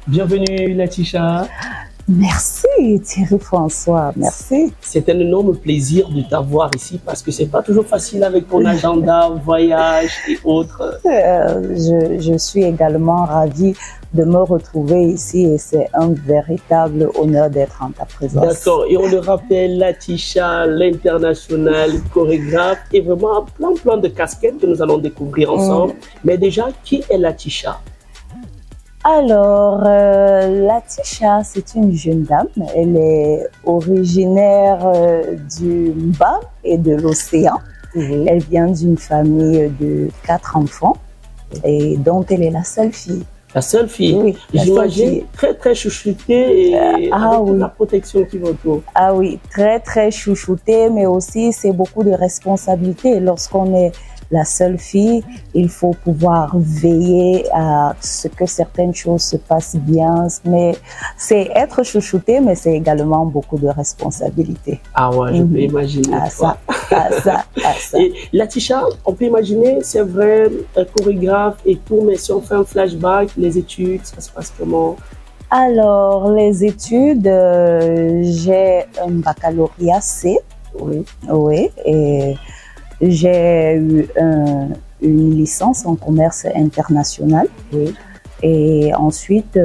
Bienvenue Latisha. Merci Thierry François, merci. C'est un énorme plaisir de t'avoir ici parce que c'est pas toujours facile avec ton agenda, voyage et autres. Je suis également ravie de me retrouver ici et c'est un véritable honneur d'être en ta présence. D'accord, et on le rappelle, Latisha, l'international chorégraphe et vraiment plein de casquettes que nous allons découvrir ensemble. Mais déjà, qui est Latisha? Alors, Latisha, c'est une jeune dame. Elle est originaire du bas et de l'océan. Elle vient d'une famille de 4 enfants et dont elle est la seule fille. La seule fille? Oui. J'imagine très chouchoutée et avec oui. la protection qui m'entoure. Ah oui, très chouchoutée, mais aussi c'est beaucoup de responsabilités. Lorsqu'on est la seule fille, il faut pouvoir veiller à ce que certaines choses se passent bien. Mais c'est être chouchouté, mais c'est également beaucoup de responsabilités. Ah ouais, je peux imaginer. Ça. Et Latisha, on peut imaginer, c'est vrai, chorégraphe et tout, mais si on fait un flashback, les études, ça se passe comment? Alors, les études, j'ai un baccalauréat C. Oui, et j'ai eu une licence en commerce international. Oui. Et ensuite,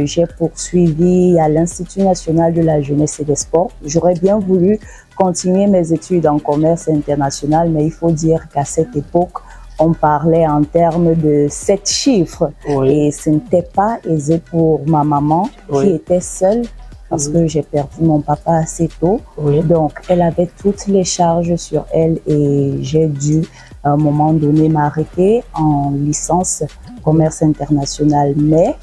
j'ai poursuivi à l'Institut national de la jeunesse et des sports. J'aurais bien voulu continuer mes études en commerce international, mais il faut dire qu'à cette époque, on parlait en termes de 7 chiffres. Oui. Et ce n'était pas aisé pour ma maman qui était seule parce que j'ai perdu mon papa assez tôt. Donc, elle avait toutes les charges sur elle et j'ai dû, à un moment donné, m'arrêter en licence commerce international. Mais,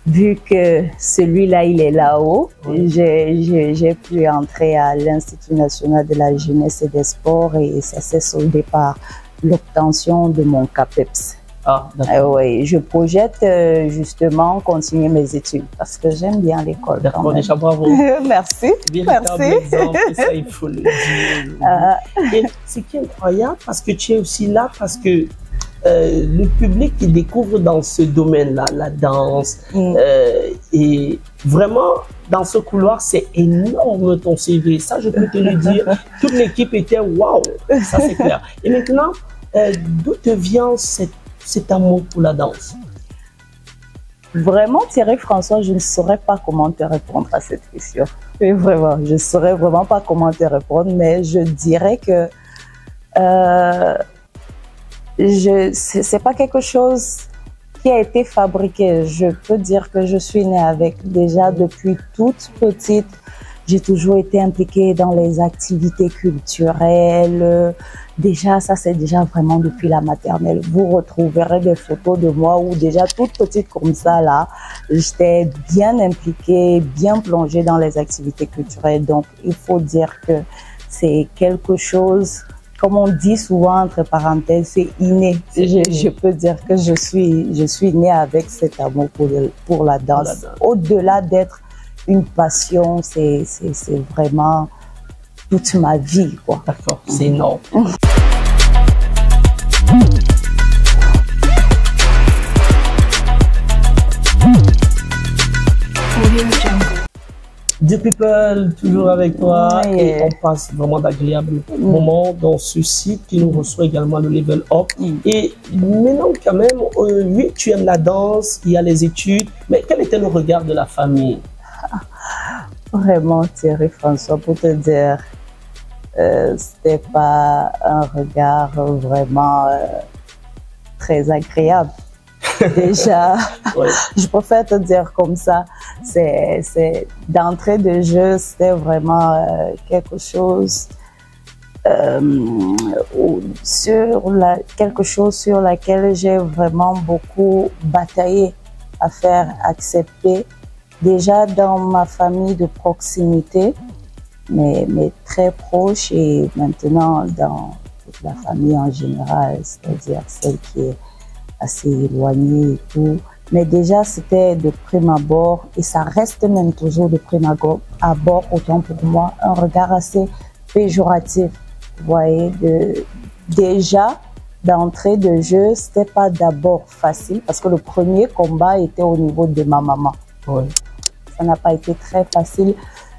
vu que celui-là, il est là-haut, j'ai pu entrer à l'Institut national de la jeunesse et des sports et ça s'est soldé par l'obtention de mon CAPEPS. Ah, d'accord. Oui, je projette justement continuer mes études parce que j'aime bien l'école. D'accord, déjà bravo. Merci. Véritable exemple, ça il faut le dire. Et ce qui est incroyable, parce que tu es aussi là, parce que le public qui découvre dans ce domaine-là, la danse, et vraiment dans ce couloir, c'est énorme ton CV. Ça, je peux te le dire. Toute l'équipe était waouh, ça c'est clair. Et maintenant, d'où te vient cet amour pour la danse? Vraiment, Thierry François, je ne saurais pas comment te répondre à cette question. Et vraiment, je ne saurais vraiment pas comment te répondre, mais je dirais que c'est pas quelque chose qui a été fabriqué. Je peux dire que je suis née avec. Déjà depuis toute petite, j'ai toujours été impliquée dans les activités culturelles. Déjà, ça c'est déjà vraiment depuis la maternelle. Vous retrouverez des photos de moi où déjà toute petite comme ça là, j'étais bien impliquée, bien plongée dans les activités culturelles. Donc, il faut dire que c'est quelque chose, comme on dit souvent entre parenthèses, c'est inné. Je peux dire que je suis née avec cet amour pour la danse. Au-delà d'être une passion, c'est vraiment toute ma vie, quoi. D'accord, c'est énorme. The People, toujours avec toi, et on passe vraiment d'agréables moments dans ce site qui nous reçoit également le Level Up. Et maintenant quand même, oui, tu aimes la danse, il y a les études, mais quel était le regard de la famille? Vraiment, Thierry François, pour te dire, c'était pas un regard vraiment très agréable. Déjà, je préfère te dire comme ça, c'est d'entrée de jeu, c'était vraiment quelque chose sur laquelle j'ai vraiment beaucoup bataillé à faire accepter. Déjà dans ma famille de proximité, mais très proche, et maintenant dans toute la famille en général, c'est-à-dire celle qui est assez éloignée et tout. Mais déjà, c'était de prime abord, et ça reste même toujours de prime abord, autant pour moi, un regard assez péjoratif. Vous voyez, déjà, d'entrée de jeu, c'était pas d'abord facile, parce que le premier combat était au niveau de ma maman. Ouais. Ça n'a pas été très facile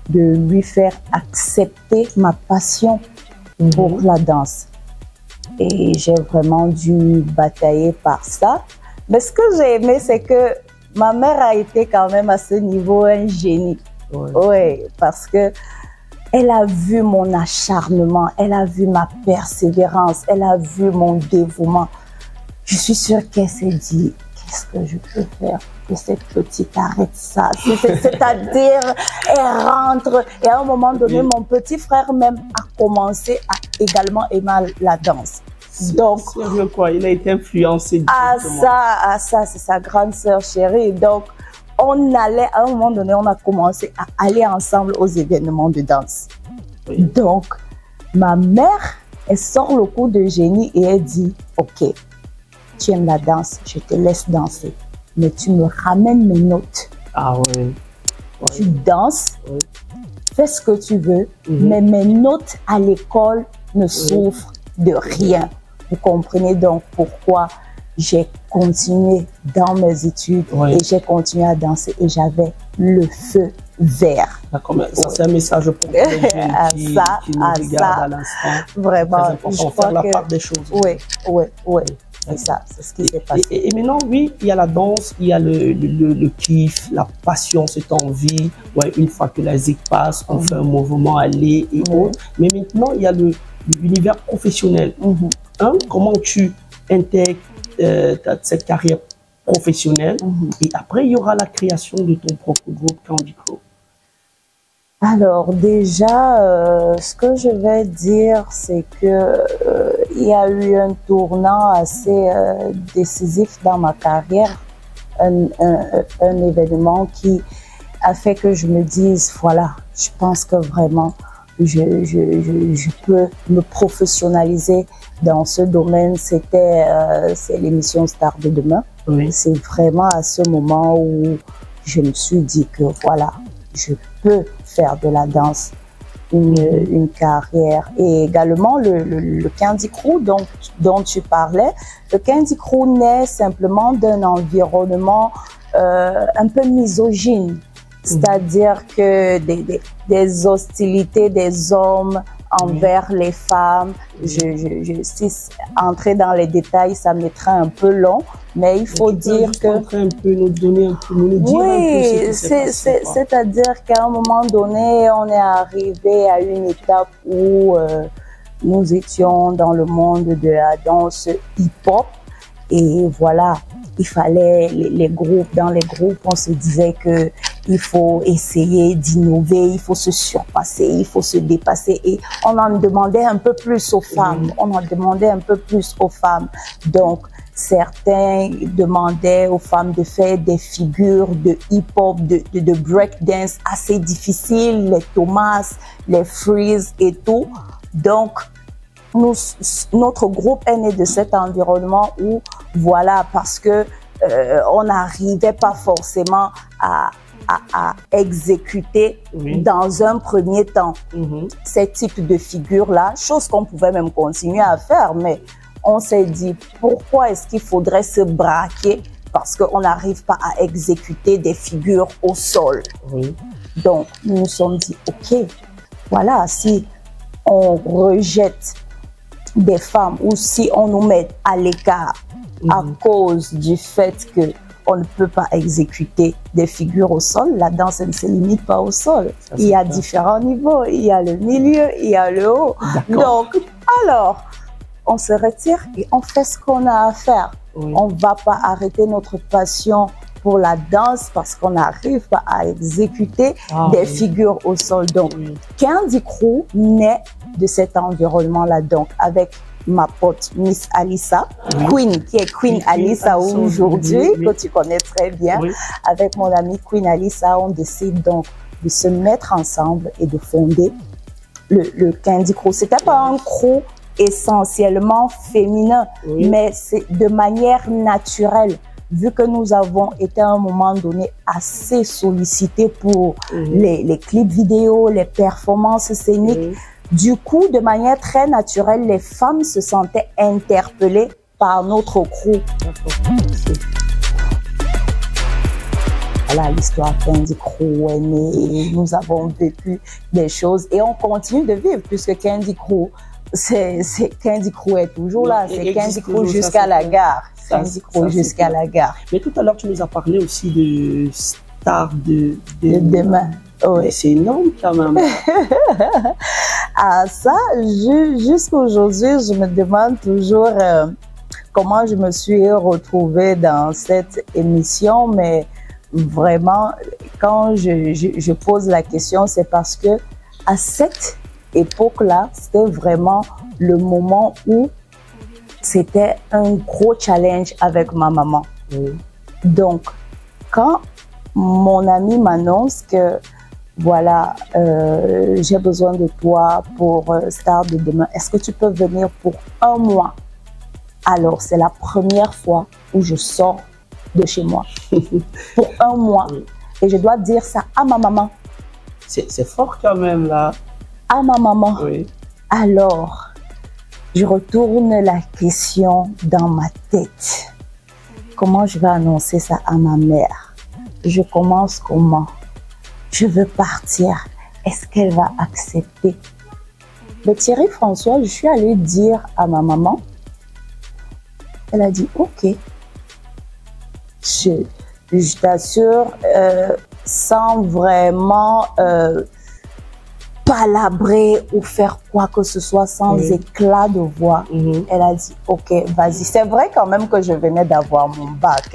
de lui faire accepter ma passion pour la danse. Et j'ai vraiment dû batailler par ça. Mais ce que j'ai aimé, c'est que ma mère a été quand même à ce niveau un génie. Oui, parce que elle a vu mon acharnement, elle a vu ma persévérance, elle a vu mon dévouement. Je suis sûre qu'elle s'est dit, qu'est-ce que je peux faire que cette petite arrête ça? C'est-à-dire, elle rentre. Et à un moment donné, mon petit frère même a commencé à également aimer la danse. Donc, quoi, il a été influencé. Ça, c'est sa grande sœur chérie. Donc, on allait, à un moment donné, on a commencé à aller ensemble aux événements de danse. Oui. Donc, ma mère, elle sort le coup de génie et elle dit, OK, tu aimes la danse, je te laisse danser, mais tu me ramènes mes notes. Ah ouais. Tu danses, fais ce que tu veux, mais mes notes à l'école ne souffrent de rien. Vous comprenez donc pourquoi j'ai continué dans mes études et j'ai continué à danser et j'avais le feu vert. D'accord, ça c'est un message pour les jeunes qui nous regardent à l'instant. Vraiment, je crois faire la part des choses. Oui. C'est ça, c'est ce qui s'est passé. Et maintenant, oui, il y a la danse, il y a le kiff, la passion, cette envie. Ouais, une fois que la zik passe, on fait un mouvement aller et autres. Mais maintenant, il y a l'univers professionnel. Comment tu intègres cette carrière professionnelle et après, il y aura la création de ton propre groupe Candy Crow. Alors déjà, ce que je vais dire, c'est que il y a eu un tournant assez décisif dans ma carrière, un événement qui a fait que je me dise, voilà, je pense que vraiment, je peux me professionnaliser dans ce domaine. C'est l'émission Star de demain. Oui. C'est vraiment à ce moment où je me suis dit que voilà, je peux faire de la danse une carrière. Et également le Candy Crew dont tu parlais. Le Candy Crew naît simplement d'un environnement un peu misogyne. C'est-à-dire que des hostilités des hommes envers les femmes. Si entrer dans les détails, ça mettrait un peu long, mais il faut dire que... Oui, c'est-à-dire qu'à un moment donné, on est arrivé à une étape où nous étions dans le monde de la danse hip-hop et voilà. Il fallait dans les groupes, on se disait que il faut essayer d'innover, il faut se surpasser, il faut se dépasser et on en demandait un peu plus aux femmes, Donc, certains demandaient aux femmes de faire des figures de hip-hop, de breakdance assez difficiles, les Thomas, les Freeze et tout. Donc, notre groupe est né de cet environnement où, voilà, parce que on n'arrivait pas forcément à exécuter dans un premier temps ces types de figures-là, chose qu'on pouvait même continuer à faire, mais on s'est dit, pourquoi est-ce qu'il faudrait se braquer parce qu'on n'arrive pas à exécuter des figures au sol. Donc, nous nous sommes dit, OK, voilà, si on rejette des femmes ou si on nous met à l'écart à cause du fait que on ne peut pas exécuter des figures au sol, la danse ne se limite pas au sol. Il y a différents niveaux, il y a le milieu, il y a le haut. Donc, alors, on se retire et on fait ce qu'on a à faire. On ne va pas arrêter notre passion pour la danse parce qu'on n'arrive pas à exécuter des figures au sol. Donc, Candy Crew naît de cet environnement-là, donc avec ma pote Miss Alissa, Queen, qui est Queen Alissa aujourd'hui, que tu connais très bien. Avec mon amie Queen Alissa, on décide donc de se mettre ensemble et de fonder le Candy Crew. C'était pas un crew essentiellement féminin, mais c'est de manière naturelle. Vu que nous avons été à un moment donné assez sollicités pour les clips vidéo, les performances scéniques, du coup, de manière très naturelle, les femmes se sentaient interpellées par notre crew. voilà, l'histoire Candy Crew est née, nous avons vécu des choses et on continue de vivre puisque Candy Crew, Candy Crew est toujours là, c'est Candy Crew jusqu'à la gare. Candy Crew jusqu'à la gare. Mais tout à l'heure, tu nous as parlé aussi de Star de demain. Oui. C'est énorme quand même. Ah, ça, jusqu'aujourd'hui, je me demande toujours comment je me suis retrouvée dans cette émission, mais vraiment, quand je pose la question, c'est parce que à cette époque-là, c'était vraiment le moment où c'était un gros challenge avec ma maman. Donc, quand mon ami m'annonce que voilà, j'ai besoin de toi pour Star de demain, est-ce que tu peux venir pour 1 mois? Alors, c'est la première fois où je sors de chez moi pour 1 mois. Et je dois dire ça à ma maman. C'est fort quand même, là. À ma maman. Oui. Alors, je retourne la question dans ma tête. Comment je vais annoncer ça à ma mère? Je commence comment? Je veux partir. Est-ce qu'elle va accepter? Mais Thierry François, je suis allée dire à ma maman. Elle a dit, OK. Je t'assure, sans vraiment palabrer ou faire quoi que ce soit, sans éclat de voix. Elle a dit, OK, vas-y. C'est vrai quand même que je venais d'avoir mon bac.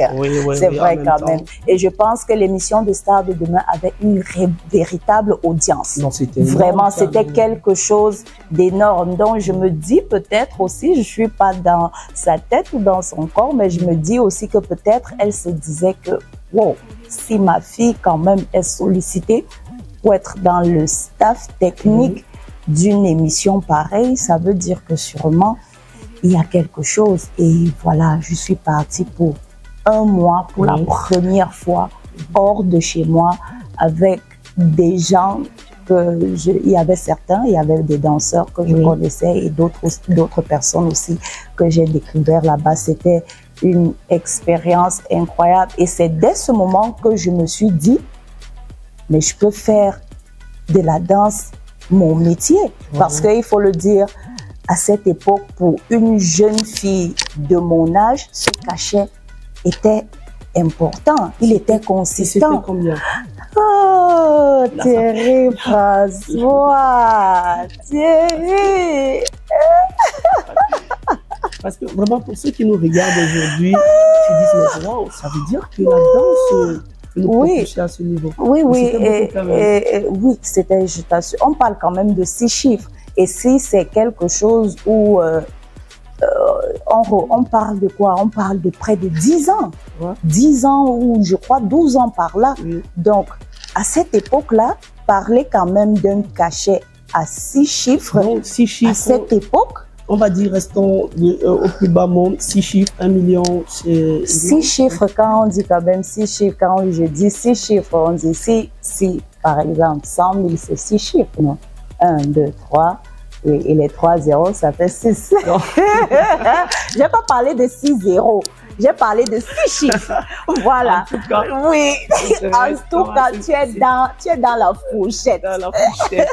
C'est vrai quand même. Et je pense que l'émission de Star de demain avait une véritable audience. Vraiment, c'était quelque chose d'énorme. Donc, je me dis peut-être aussi, je suis pas dans sa tête ou dans son corps, mais je me dis aussi que peut-être elle se disait que, wow, si ma fille quand même est sollicitée pour être dans le staff technique d'une émission pareille, ça veut dire que sûrement il y a quelque chose. Et voilà, je suis partie pour 1 mois, pour la première fois, hors de chez moi, avec des gens que il y avait des danseurs que je connaissais et d'autres personnes aussi que j'ai découvert là-bas. C'était une expérience incroyable. Et c'est dès ce moment que je me suis dit, mais je peux faire de la danse mon métier. Parce qu'il faut le dire, à cette époque, pour une jeune fille de mon âge, ce cachet était important. Il était consistant. C'était combien? Oh, Thierry François, Thierry. Parce que vraiment, pour ceux qui nous regardent aujourd'hui, ils disent, mais wow, ça veut dire que la danse... à ce niveau. Oui, c'était, je t'assure, on parle quand même de 6 chiffres. Et si c'est quelque chose où on parle de quoi? On parle de près de 10 ans. 10 ans ou je crois 12 ans par là. Donc, à cette époque-là, parler quand même d'un cachet à 6 chiffres, donc, 6 chiffres, à cette époque, on va dire, restons au plus bas monde, 6 chiffres, 1 million, c'est... 6 chiffres, quand on dit quand même 6 chiffres, quand je dis 6 chiffres, on dit si par exemple, 100 000, c'est 6 chiffres, non? 1, 2, 3, oui, et les 3 zéros, ça fait 6. Je n'ai pas parlé de 6 zéros, j'ai parlé de 6 chiffres. Voilà. En tout cas, oui, en tout cas, tu es dans la fourchette. Dans la fourchette.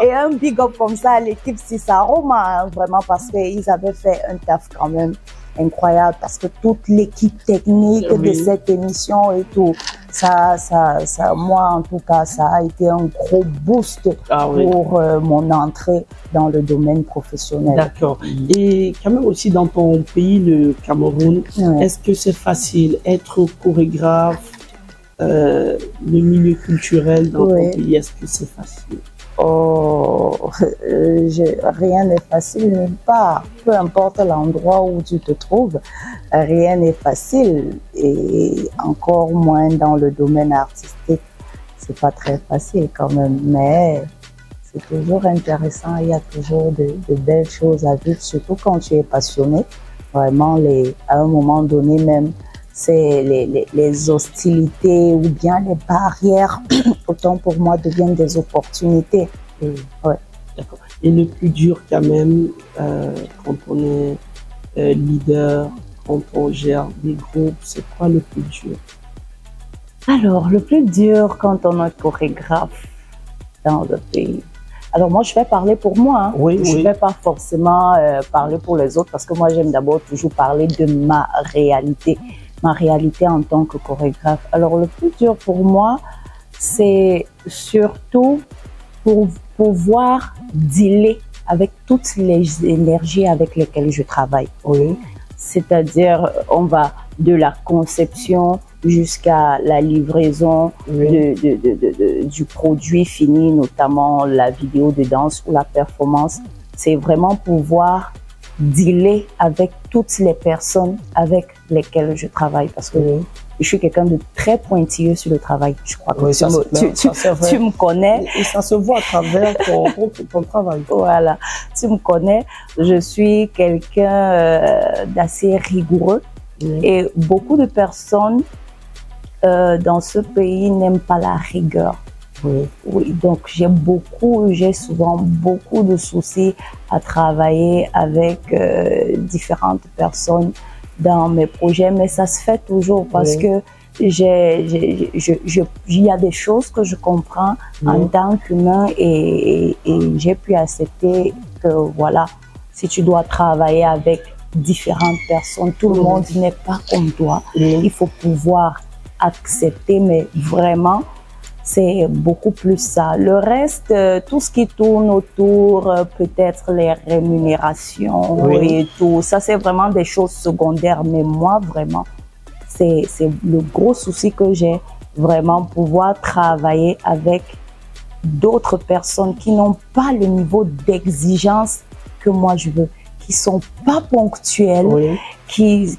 Et un big up comme ça à l'équipe Sisaroma, vraiment, parce qu'ils avaient fait un taf quand même incroyable, parce que toute l'équipe technique de cette émission et tout, ça, moi en tout cas, ça a été un gros boost pour mon entrée dans le domaine professionnel. D'accord. Et quand même aussi dans ton pays, le Cameroun, est-ce que c'est facile être chorégraphe, le milieu culturel dans ton pays, est-ce que c'est facile? Oh, rien n'est facile nulle part. Peu importe l'endroit où tu te trouves, rien n'est facile. Et encore moins dans le domaine artistique. C'est pas très facile quand même, mais c'est toujours intéressant. Il y a toujours de belles choses à vivre, surtout quand tu es passionné. Vraiment, à un moment donné même, c'est les hostilités ou bien les barrières, autant pour moi, deviennent des opportunités. D'accord. Et le plus dur quand même, quand on est leader, quand on gère des groupes, c'est quoi le plus dur? Alors, le plus dur quand on est chorégraphe dans le pays. Alors moi, je vais parler pour moi. Hein. Oui, je ne vais pas forcément parler pour les autres parce que moi, j'aime d'abord toujours parler de ma réalité en tant que chorégraphe. Alors, le plus dur pour moi, c'est surtout pour pouvoir dealer avec toutes les énergies avec lesquelles je travaille. Oui. C'est-à-dire, on va de la conception jusqu'à la livraison du produit fini, notamment la vidéo de danse ou la performance. C'est vraiment pouvoir dealer avec toutes les personnes avec lesquelles je travaille parce que je suis quelqu'un de très pointilleux sur le travail. Je crois que tu me connais. Et ça se voit à travers ton travail. Voilà, tu me connais. Je suis quelqu'un d'assez rigoureux et beaucoup de personnes dans ce pays n'aiment pas la rigueur. Oui, donc j'ai souvent beaucoup de soucis à travailler avec différentes personnes dans mes projets, mais ça se fait toujours parce que il y a des choses que je comprends en tant qu'humain et j'ai pu accepter que voilà, si tu dois travailler avec différentes personnes, tout le monde n'est pas comme toi. Il faut pouvoir accepter, mais vraiment, c'est beaucoup plus ça. Le reste, tout ce qui tourne autour, peut-être les rémunérations et tout, ça c'est vraiment des choses secondaires. Mais moi, vraiment, c'est le gros souci que j'ai, vraiment pouvoir travailler avec d'autres personnes qui n'ont pas le niveau d'exigence que moi je veux, qui sont pas ponctuelles, qui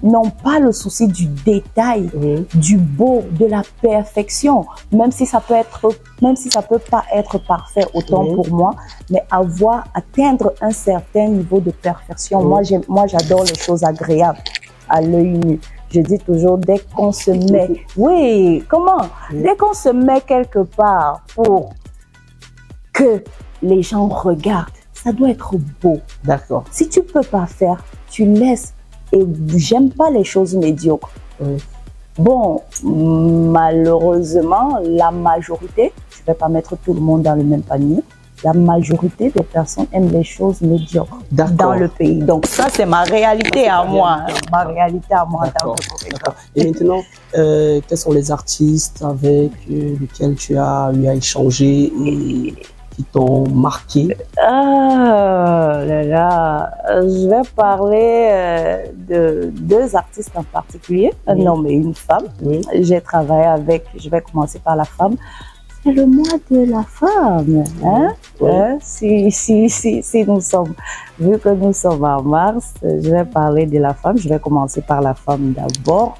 n'ont pas le souci du détail, du beau, de la perfection, même si ça peut pas être parfait autant pour moi, mais atteindre un certain niveau de perfection. Moi j'adore les choses agréables à l'œil nu. Je dis toujours, dès qu'on se met, dès qu'on se met quelque part pour que les gens regardent, ça doit être beau. D'accord. Si tu peux pas faire, tu laisses. Et j'aime pas les choses médiocres. Bon, malheureusement, la majorité, je vais pas mettre tout le monde dans le même panier, la majorité des personnes aiment les choses médiocres dans le pays. Donc ça, c'est ma réalité à moi. Ma réalité à moi en tant que chorégraphe. Et maintenant, quels sont les artistes avec lesquels tu as eu à échanger et qui t'ont marqué? Je vais parler de deux artistes en particulier, un homme et une femme. J'ai travaillé avec, je vais commencer par la femme. C'est le mois de la femme, hein? Si nous sommes, vu que nous sommes en mars, je vais parler de la femme. Je vais commencer par la femme d'abord.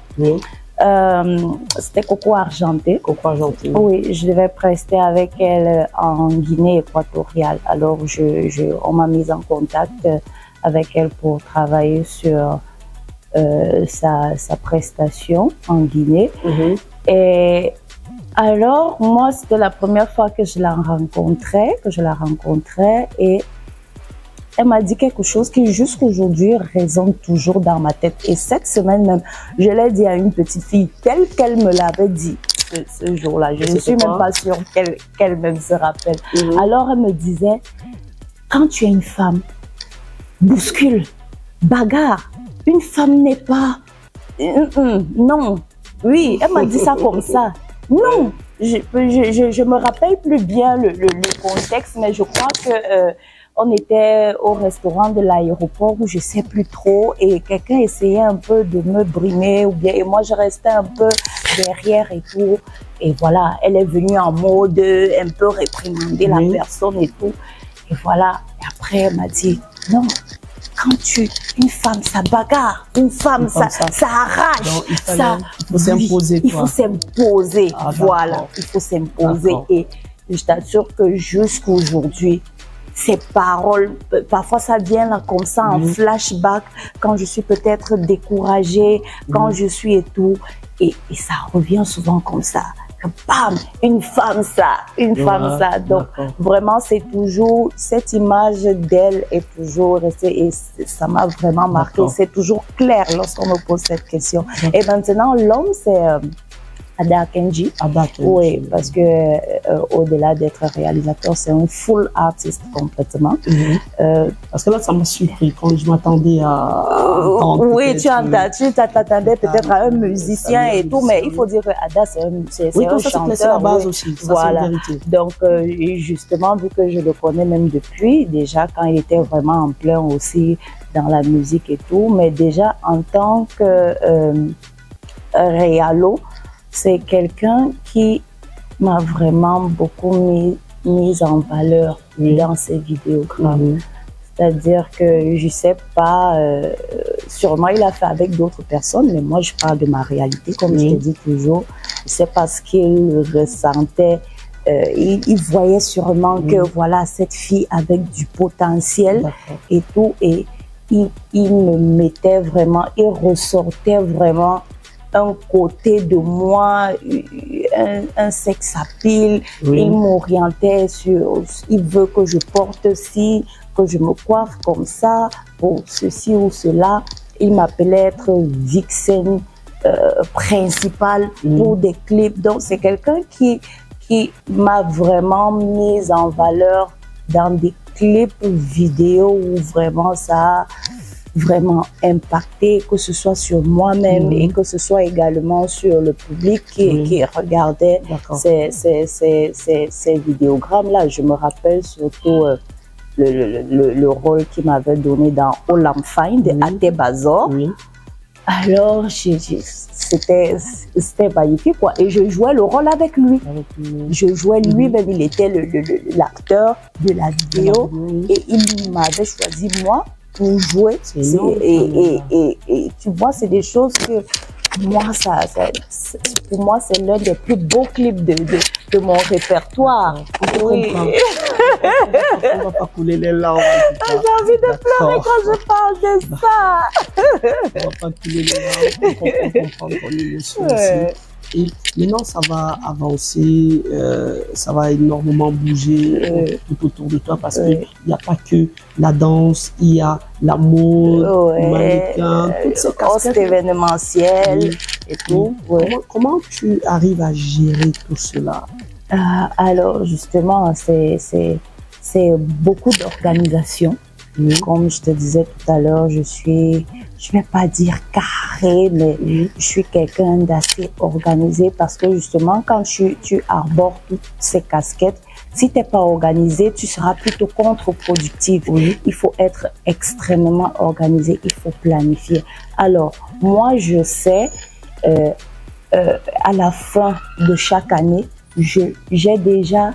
C'était Coco Argenté. Coco Argenté. Oui, je devais prester avec elle en Guinée équatoriale. Alors, on m'a mise en contact avec elle pour travailler sur sa prestation en Guinée. Et alors, moi, c'était la première fois que je la rencontrais, et elle m'a dit quelque chose qui jusqu'aujourd'hui résonne toujours dans ma tête. Et cette semaine même, je l'ai dit à une petite fille telle qu'elle me l'avait dit ce jour-là. Je ne suis même pas sûre qu'elle même se rappelle. Alors, elle me disait, quand tu es une femme, bouscule, bagarre. Une femme n'est pas... non. Oui, elle m'a dit ça comme ça. Non, je me rappelle plus bien le contexte, mais je crois que on était au restaurant de l'aéroport où je sais plus trop et quelqu'un essayait un peu de me brimer ou bien et moi je restais un peu derrière et tout. Et voilà, elle est venue en mode un peu réprimander la personne et tout. Et voilà, et après elle m'a dit non. Quand une femme, ça bagarre, une femme, ça arrache, donc, il faut s'imposer. Il faut s'imposer, voilà, il faut s'imposer. Et je t'assure que jusqu'aujourd'hui, ces paroles, parfois ça vient là comme ça en flashback, quand je suis peut-être découragée, quand je suis et tout, et ça revient souvent comme ça. Bam, une femme ça. Donc vraiment c'est toujours cette image d'elle est toujours restée et ça m'a vraiment marqué. C'est toujours clair lorsqu'on me pose cette question. Et maintenant l'homme Ada Kenji. Ada Kenji. Oui, parce que au-delà d'être réalisateur, c'est un full artiste complètement. Parce que là, ça m'a surpris quand je m'attendais à entendre. Oui, tu t'attendais peut-être à un musicien et tout, mais il faut dire que Ada, c'est un chanteur. C'est la base aussi. Ça, voilà. vérité. Donc, justement, vu que je le connais même depuis, déjà quand il était vraiment en plein aussi dans la musique et tout, mais déjà en tant que réalo, c'est quelqu'un qui m'a vraiment beaucoup mis en valeur dans ses vidéogrammes. C'est-à-dire que je sais pas, sûrement il a fait avec d'autres personnes, mais moi je parle de ma réalité, comme je te dis toujours. Je sais pas ce qu'il ressentait. Il voyait sûrement que voilà, cette fille avec du potentiel et tout, et il me mettait vraiment, il ressortait vraiment un côté de moi, un sex appeal. Il m'orientait sur, il veut que je porte ci, que je me coiffe comme ça, pour ceci ou cela. Il m'appelait être vixen principale pour des clips. Donc c'est quelqu'un qui m'a vraiment mise en valeur dans des clips vidéo où vraiment ça a vraiment impacté, que ce soit sur moi-même et que ce soit également sur le public qui regardait ces vidéogrammes-là. Je me rappelle surtout le rôle qu'il m'avait donné dans Olam Fine de Ate Bazor. Alors, c'était magnifique, quoi. Et je jouais le rôle avec lui. Je jouais lui-même, il était l'acteur de la vidéo. Et il m'avait choisi, moi, pour jouer. Et tu vois, c'est des choses que moi, pour moi, c'est l'un des plus beaux clips de mon répertoire. Oui. On va pas couler les larmes. J'ai envie de pleurer quand je parle de ça. On va pas couler les larmes. On comprend ton émotion aussi. Et maintenant, ça va avancer, ça va énormément bouger tout autour de toi parce qu'il n'y a pas que la danse, il y a la mode, le mannequin, toutes ces casquettes. Événementiel et tout. Comment tu arrives à gérer tout cela? Alors, justement, c'est beaucoup d'organisation. Comme je te disais tout à l'heure, je vais pas dire carré, mais je suis quelqu'un d'assez organisé parce que justement, quand tu arbores toutes ces casquettes, si t'es pas organisé, tu seras plutôt contre-productif. Il faut être extrêmement organisé, il faut planifier. Alors, moi, je sais, à la fin de chaque année, j'ai déjà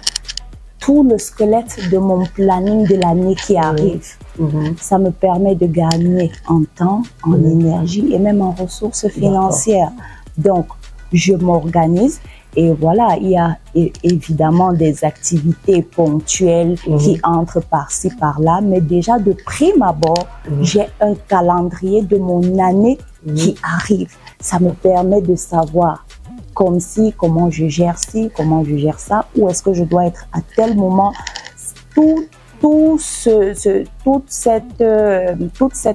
tout le squelette de mon planning de l'année qui arrive. Ça me permet de gagner en temps, en énergie et même en ressources financières. Donc, je m'organise et voilà, il y a évidemment des activités ponctuelles qui entrent par-ci, par-là, mais déjà de prime abord, j'ai un calendrier de mon année qui arrive. Ça me permet de savoir comme si, comment je gère ci, comment je gère ça, où est-ce que je dois être à tel moment. Toute cette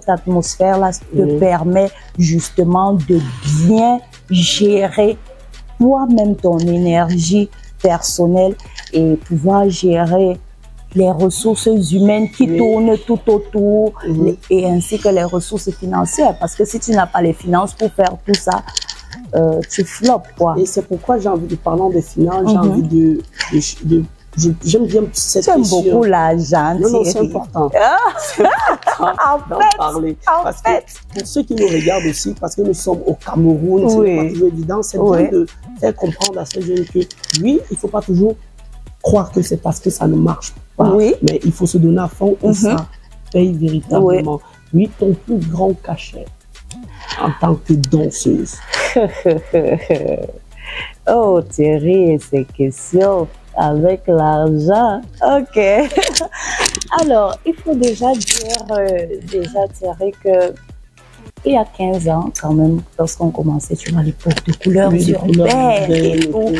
atmosphère-là te permet justement de bien gérer toi-même ton énergie personnelle et pouvoir gérer les ressources humaines qui tournent tout autour et ainsi que les ressources financières. Parce que si tu n'as pas les finances pour faire tout ça, tu floppes, quoi. Et c'est pourquoi j'ai envie de parler des finances, j'ai envie de j'aime bien cette question. J'aime beaucoup l'argent. Non, c'est important. C'est important d'en parler. Parce que pour ceux qui nous regardent aussi, parce que nous sommes au Cameroun, c'est pas toujours évident, c'est bien de faire comprendre à ces jeunes que oui, il faut pas toujours croire que c'est parce que ça ne marche pas, mais il faut se donner à fond et ça paye véritablement. Oui, ton plus grand cachet en tant que danseuse. Oh Thierry, ces questions avec l'argent. Ok. Alors, il faut déjà dire, Thierry, que il y a 15 ans, quand même, lorsqu'on commençait, tu vois, l'époque de couleurs urbaines et tout.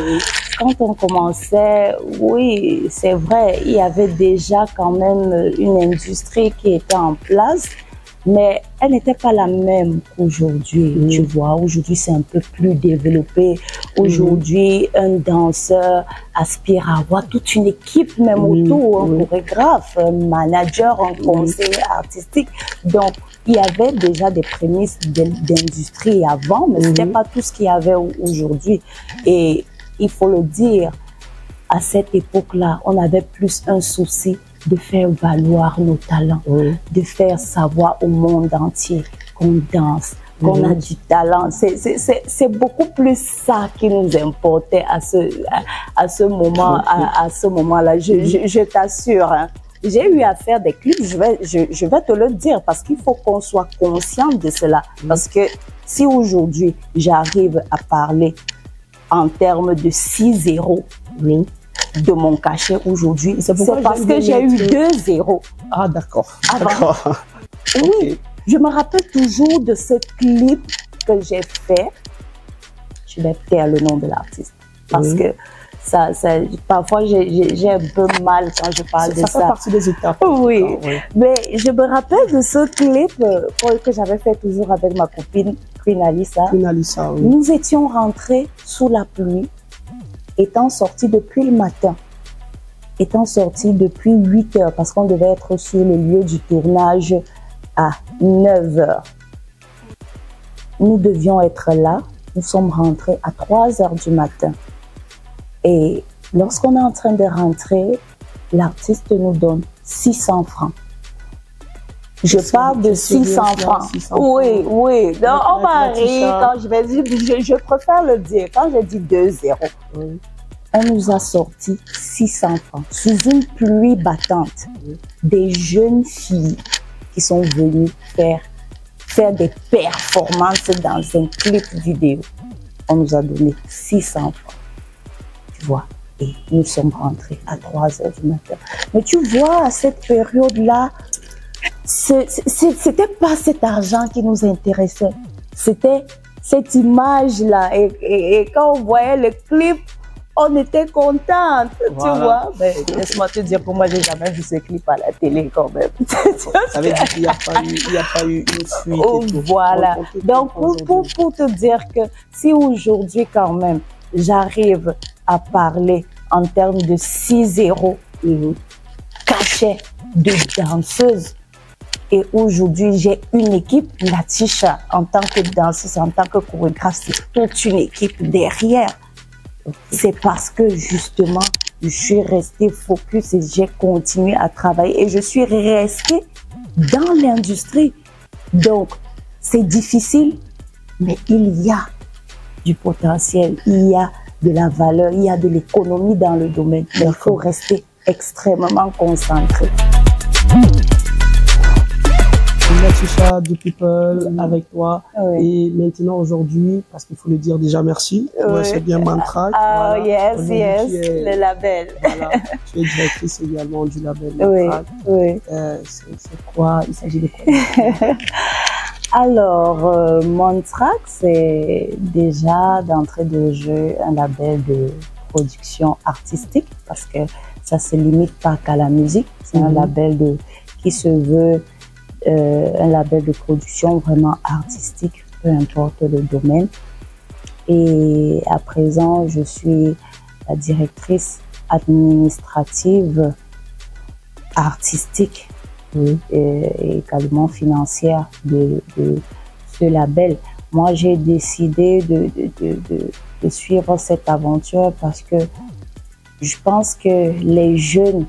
Quand on commençait, oui, c'est vrai, il y avait déjà quand même une industrie qui était en place. mais elle n'était pas la même qu'aujourd'hui, tu vois. Aujourd'hui, c'est un peu plus développé. Aujourd'hui, un danseur aspire à avoir toute une équipe même autour, un chorégraphe, un manager, un conseiller artistique. Donc, il y avait déjà des prémices d'industrie avant, mais c'était pas tout ce qu'il y avait aujourd'hui. Et il faut le dire, à cette époque-là, on avait plus un souci de faire valoir nos talents, de faire savoir au monde entier qu'on danse, qu'on a du talent. C'est beaucoup plus ça qui nous importait à ce moment-là. Je t'assure. Hein. J'ai eu à faire des clips, je vais te le dire, parce qu'il faut qu'on soit conscient de cela. Parce que si aujourd'hui, j'arrive à parler en termes de 6-0, de mon cachet aujourd'hui, c'est parce que j'ai eu 2-0. Ah, d'accord. Oui, okay. Je me rappelle toujours de ce clip que j'ai fait. Je vais taire le nom de l'artiste parce que parfois j'ai un peu mal quand je parle de ça. Ça fait partie des étapes. Oui, mais je me rappelle de ce clip que j'avais fait toujours avec ma copine Queen Alissa. Oui. Nous étions rentrés sous la pluie, étant sortis depuis le matin, étant sortis depuis 8 heures parce qu'on devait être sur le lieu du tournage à 9 heures. Nous devions être là, nous sommes rentrés à 3 heures du matin. Et lorsqu'on est en train de rentrer, l'artiste nous donne 600 francs. Je parle de 600 francs. Oui. Donc, on m'a ri quand je vais dire, je préfère le dire, quand j'ai dit 2-0. On nous a sorti 600 francs sous une pluie battante. Des jeunes filles qui sont venues faire des performances dans un clip vidéo. On nous a donné 600 francs. Tu vois, et nous sommes rentrés à 3 heures du matin. Mais tu vois, à cette période-là, c'était pas cet argent qui nous intéressait. C'était cette image-là. Et quand on voyait le clip, on était contente, voilà. Tu vois. Mais laisse-moi te dire, pour moi, j'ai jamais vu ce clip à la télé quand même. Ça veut dire qu'il n'y a pas eu une suite. Oh, voilà. Donc, pour te dire que si aujourd'hui, quand même, j'arrive à parler en termes de 6-0 cachet de danseuse, et aujourd'hui, j'ai une équipe, Latisha, en tant que danseuse, en tant que chorégraphe, c'est toute une équipe derrière. C'est parce que justement, je suis restée focus et j'ai continué à travailler et je suis restée dans l'industrie. Donc, c'est difficile, mais il y a du potentiel, il y a de la valeur, il y a de l'économie dans le domaine. Mais il faut rester extrêmement concentré. Latisha de People avec toi. Et maintenant, aujourd'hui, parce qu'il faut le dire déjà, merci. C'est bien Mantrack. Ah, voilà. Yes, le label. Voilà, tu es directrice également du label Mantrack. C'est quoi? Il s'agit de quoi? Alors, Mantrack, c'est déjà d'entrée de jeu un label de production artistique parce que ça se limite pas qu'à la musique. C'est un label qui se veut un label de production vraiment artistique, peu importe le domaine. Et à présent, je suis la directrice administrative artistique et également financière de ce label. Moi, j'ai décidé de suivre cette aventure parce que je pense que les jeunes,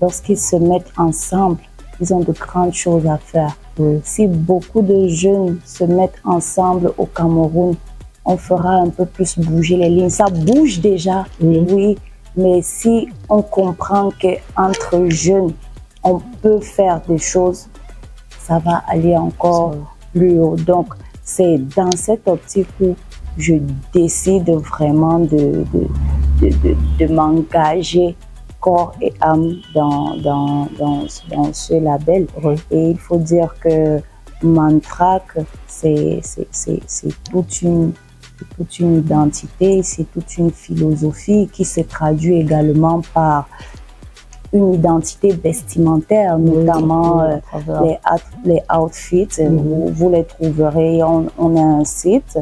lorsqu'ils se mettent ensemble, ils ont de grandes choses à faire. Si beaucoup de jeunes se mettent ensemble au Cameroun, on fera un peu plus bouger les lignes. Ça bouge déjà, oui, mais si on comprend qu'entre jeunes, on peut faire des choses, ça va aller encore plus haut. Donc, c'est dans cette optique où je décide vraiment de m'engager corps et âme dans ce label. Et il faut dire que Mantrack, c'est toute une identité, c'est toute une philosophie qui se traduit également par une identité vestimentaire, notamment les outfits. Vous les trouverez. On a un site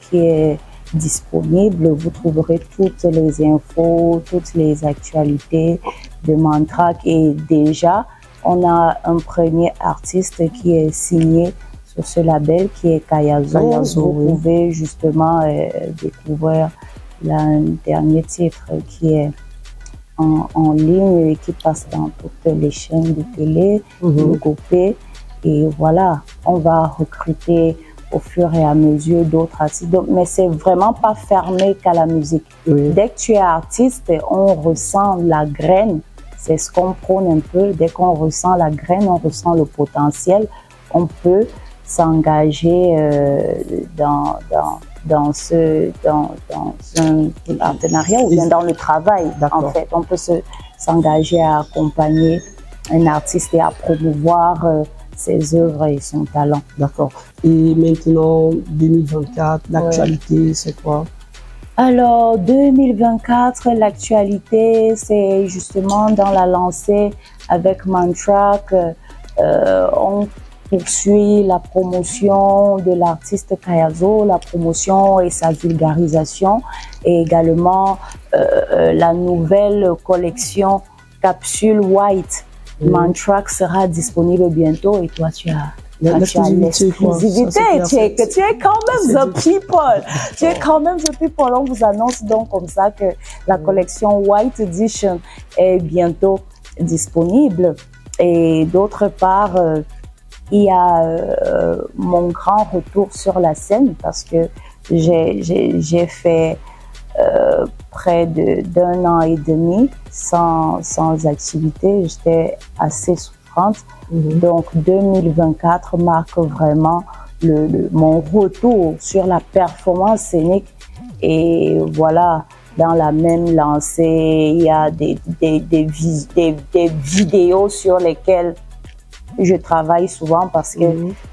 qui est disponible. Vous trouverez toutes les infos, toutes les actualités de Mantrac. Et déjà, on a un premier artiste qui est signé sur ce label, qui est Kayazo. Vous pouvez justement découvrir un dernier titre qui est en ligne et qui passe dans toutes les chaînes de télé, Gopé. Et voilà, on va recruter au fur et à mesure d'autres artistes. Donc, mais c'est vraiment pas fermé qu'à la musique. Dès que tu es artiste, on ressent la graine. C'est ce qu'on prône un peu. Dès qu'on ressent la graine, on ressent le potentiel. On peut s'engager dans un partenariat ou bien dans le travail. En fait, on peut s'engager à accompagner un artiste et à promouvoir ses œuvres et son talent. D'accord. Et maintenant, 2024, l'actualité, c'est quoi? Alors, 2024, l'actualité, c'est justement dans la lancée avec Mantrac. On poursuit la promotion de l'artiste Kayazo, la promotion et sa vulgarisation, et également la nouvelle collection Capsule White. Mantrac sera disponible bientôt et toi tu as l'exclusivité. Tu es quand même the people. Tu es quand même the people. On vous annonce donc comme ça que la collection White Edition est bientôt disponible. Et d'autre part, il y a mon grand retour sur la scène parce que j'ai fait près d'un an et demi sans activité. J'étais assez souffrante. Donc 2024 marque vraiment mon retour sur la performance scénique. Et voilà, dans la même lancée, il y a des vidéos sur lesquelles je travaille souvent parce que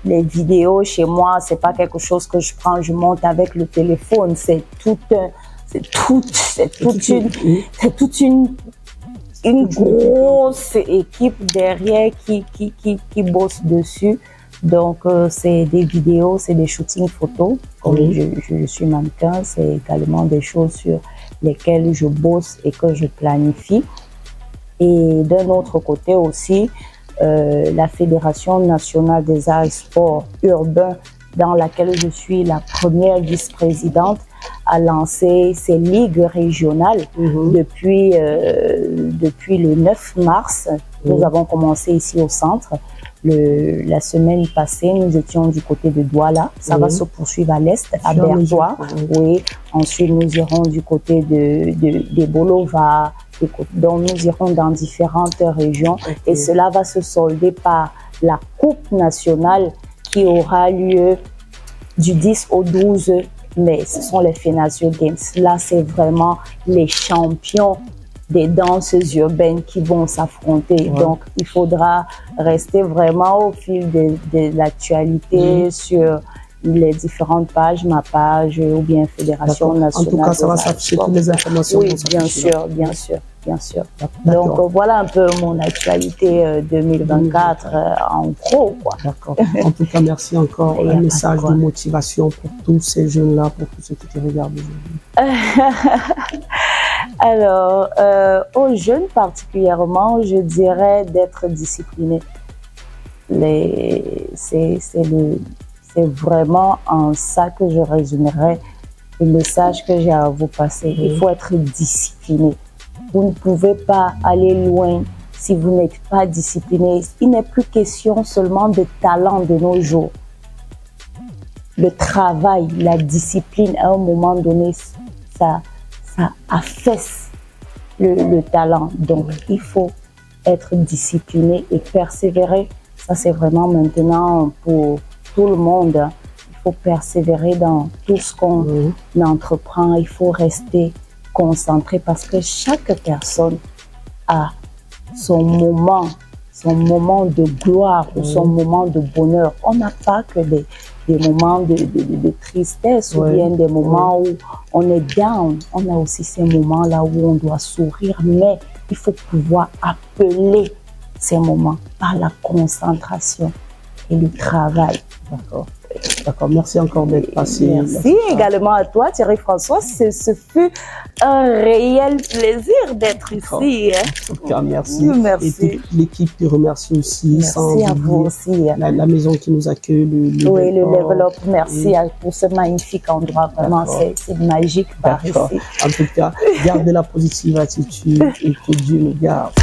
les vidéos chez moi, c'est pas quelque chose que je prends, je monte avec le téléphone. C'est toute une grosse équipe derrière qui bosse dessus. Donc, c'est des vidéos, c'est des shootings photos. Comme je suis mannequin, c'est également des choses sur lesquelles je bosse et que je planifie. Et d'un autre côté aussi, la Fédération nationale des arts et sports urbains, dans laquelle je suis la première vice-présidente, a lancé ses ligues régionales depuis le 9 mars. Nous avons commencé ici au centre. La semaine passée, nous étions du côté de Douala. Ça va se poursuivre à l'est, à Bertois. Ensuite, nous irons du côté de Bolova. Donc, nous irons dans différentes régions. Et cela va se solder par la Coupe nationale qui aura lieu du 10 au 12 mai. Ce sont les Fenasio Games. Là, c'est vraiment les champions des danses urbaines qui vont s'affronter. Donc, il faudra rester vraiment au fil de l'actualité sur les différentes pages, ma page ou bien Fédération nationale. En tout cas, ça va s'afficher toutes les informations. Oui, bien sûr. Donc, voilà un peu mon actualité 2024 en gros, quoi. D'accord. En tout cas, merci encore. Un message de motivation pour tous ces jeunes-là, pour tous ceux qui te regardent aujourd'hui. Alors, aux jeunes particulièrement, je dirais d'être disciplinés. C'est vraiment en ça que je résumerais le message que j'ai à vous passer. Il faut être discipliné. Vous ne pouvez pas aller loin si vous n'êtes pas discipliné. Il n'est plus question seulement de talent de nos jours. Le travail, la discipline, à un moment donné, ça affaisse le talent. Donc, il faut être discipliné et persévérer. Ça, c'est vraiment maintenant pour tout le monde. Il faut persévérer dans tout ce qu'on entreprend. Il faut rester concentré parce que chaque personne a son moment de gloire ou son moment de bonheur. On n'a pas que des moments de tristesse ou bien des moments où on est down. On a aussi ces moments-là où on doit sourire, mais il faut pouvoir appeler ces moments par la concentration et le travail. D'accord. D'accord, merci encore d'être passé. Merci également à toi, Thierry François. Ce fut un réel plaisir d'être ici. En tout cas, merci. Merci. Et toute l'équipe te remercie aussi. Merci à vous aussi. La maison qui nous accueille, le Level Up. Merci pour ce magnifique endroit. Vraiment, c'est magique par ici. En tout cas, gardez la positive attitude et que Dieu nous garde.